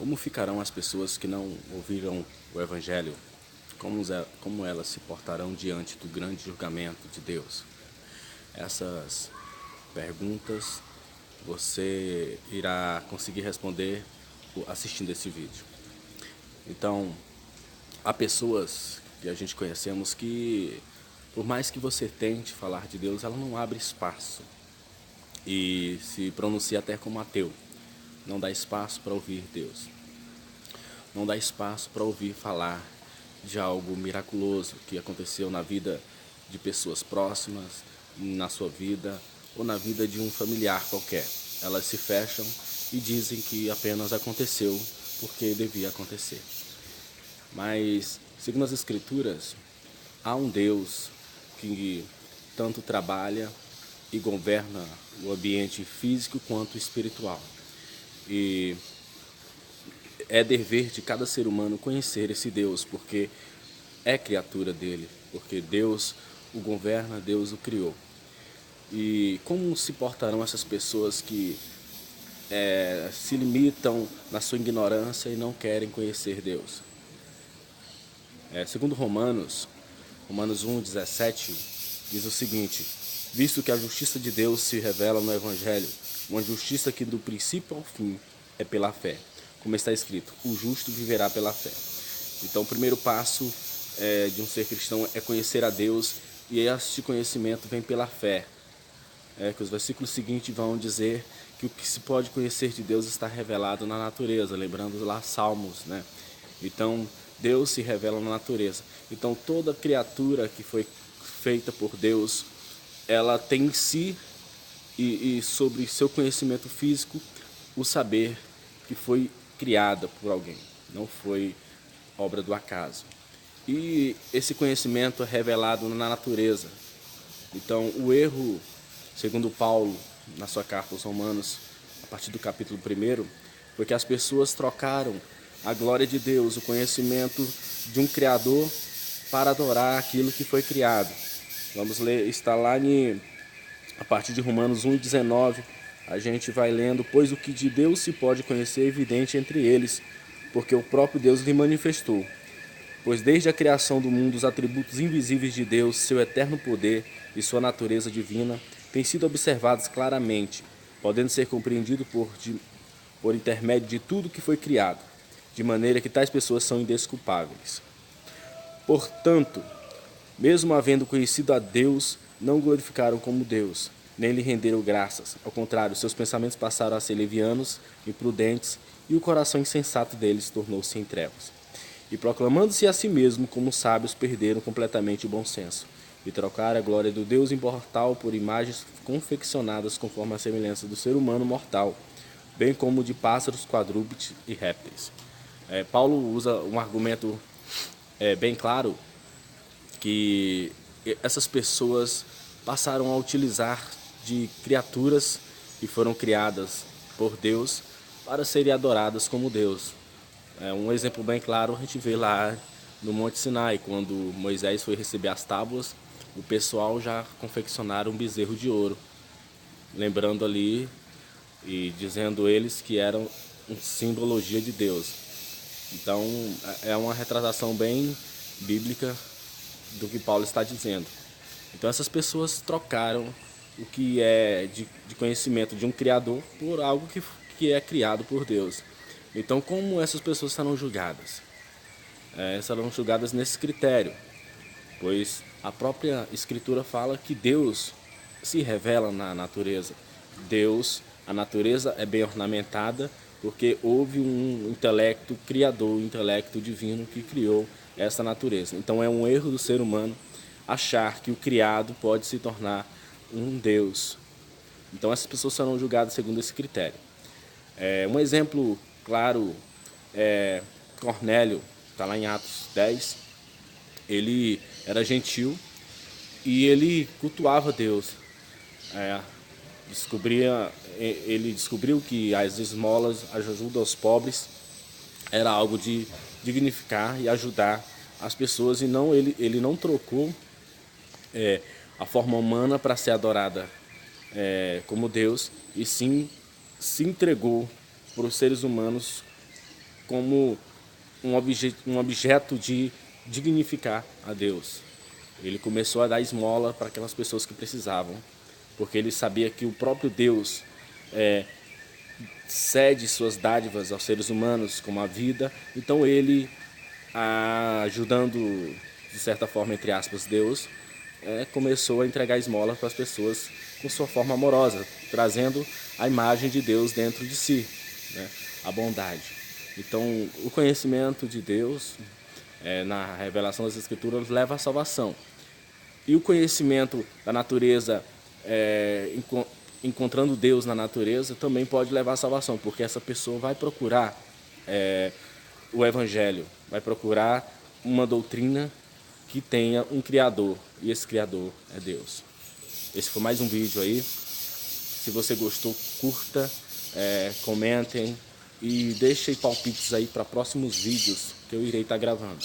Como ficarão as pessoas que não ouviram o Evangelho? Como elas se portarão diante do grande julgamento de Deus? Essas perguntas você irá conseguir responder assistindo esse vídeo. Então, há pessoas que a gente conhecemos que, por mais que você tente falar de Deus, ela não abre espaço e se pronuncia até como ateu. Não dá espaço para ouvir Deus. Não dá espaço para ouvir falar de algo miraculoso que aconteceu na vida de pessoas próximas, na sua vida ou na vida de um familiar qualquer. Elas se fecham e dizem que apenas aconteceu porque devia acontecer. Mas, segundo as Escrituras, há um Deus que tanto trabalha e governa o ambiente físico quanto espiritual. E é dever de cada ser humano conhecer esse Deus, porque é criatura dele, porque Deus o governa, Deus o criou. E como se portarão essas pessoas que se limitam na sua ignorância e não querem conhecer Deus? Segundo Romanos 1:17, diz o seguinte: visto que a justiça de Deus se revela no Evangelho, uma justiça que do princípio ao fim é pela fé. Como está escrito, o justo viverá pela fé. Então, o primeiro passo de um ser cristão é conhecer a Deus, e este conhecimento vem pela fé. Que os versículos seguintes vão dizer que o que se pode conhecer de Deus está revelado na natureza, lembrando lá Salmos, né? Então, Deus se revela na natureza. Então, toda criatura que foi feita por Deus, ela tem em si e sobre seu conhecimento físico o saber que foi criada por alguém, não foi obra do acaso. E esse conhecimento é revelado na natureza. Então, o erro, segundo Paulo, na sua carta aos Romanos, a partir do capítulo 1, foi que as pessoas trocaram a glória de Deus, o conhecimento de um Criador, para adorar aquilo que foi criado. Vamos ler, está lá a partir de Romanos 1:19, a gente vai lendo: pois o que de Deus se pode conhecer é evidente entre eles, porque o próprio Deus lhe manifestou. Pois desde a criação do mundo, os atributos invisíveis de Deus, seu eterno poder e sua natureza divina, têm sido observados claramente, podendo ser compreendidos por intermédio de tudo que foi criado, de maneira que tais pessoas são indesculpáveis. Portanto, mesmo havendo conhecido a Deus, não o glorificaram como Deus, nem lhe renderam graças. Ao contrário, seus pensamentos passaram a ser levianos, imprudentes, e o coração insensato deles tornou-se em trevas. E proclamando-se a si mesmo como sábios, perderam completamente o bom senso, e trocaram a glória do Deus imortal por imagens confeccionadas conforme a semelhança do ser humano mortal, bem como de pássaros, quadrúpedes e répteis. Paulo usa um argumento bem claro, que essas pessoas passaram a utilizar de criaturas que foram criadas por Deus para serem adoradas como Deus. Um exemplo bem claro a gente vê lá no Monte Sinai, quando Moisés foi receber as tábuas, o pessoal já confeccionaram um bezerro de ouro, lembrando ali e dizendo eles que eram uma simbologia de Deus. Então é uma retratação bem bíblica do que Paulo está dizendo. Então essas pessoas trocaram o que é de conhecimento de um Criador por algo que é criado por Deus. Então, como essas pessoas serão julgadas? Serão julgadas nesse critério, pois a própria Escritura fala que Deus se revela na natureza. A natureza é bem ornamentada porque houve um intelecto criador, um intelecto divino que criou essa natureza. Então é um erro do ser humano achar que o criado pode se tornar um Deus. Então essas pessoas serão julgadas segundo esse critério. Um exemplo claro é Cornélio, está lá em Atos 10. Ele era gentil e ele cultuava Deus. Ele descobriu que as esmolas, a ajuda aos pobres, era algo de dignificar e ajudar as pessoas, e não ele não trocou a forma humana para ser adorada como Deus, e sim se entregou para os seres humanos como um objeto de dignificar a Deus. Ele começou a dar esmola para aquelas pessoas que precisavam, porque ele sabia que o próprio Deus cede suas dádivas aos seres humanos, como a vida. Então ele, ajudando de certa forma, entre aspas, Deus, começou a entregar esmolas para as pessoas com sua forma amorosa, trazendo a imagem de Deus dentro de si, né? A bondade. Então, o conhecimento de Deus, na revelação das Escrituras, leva à salvação. E o conhecimento da natureza, encontrando Deus na natureza, também pode levar à salvação, porque essa pessoa vai procurar o Evangelho, vai procurar uma doutrina que tenha um Criador, e esse Criador é Deus. Esse foi mais um vídeo aí. Se você gostou, curta, comentem e deixem palpites aí para próximos vídeos que eu irei estar gravando.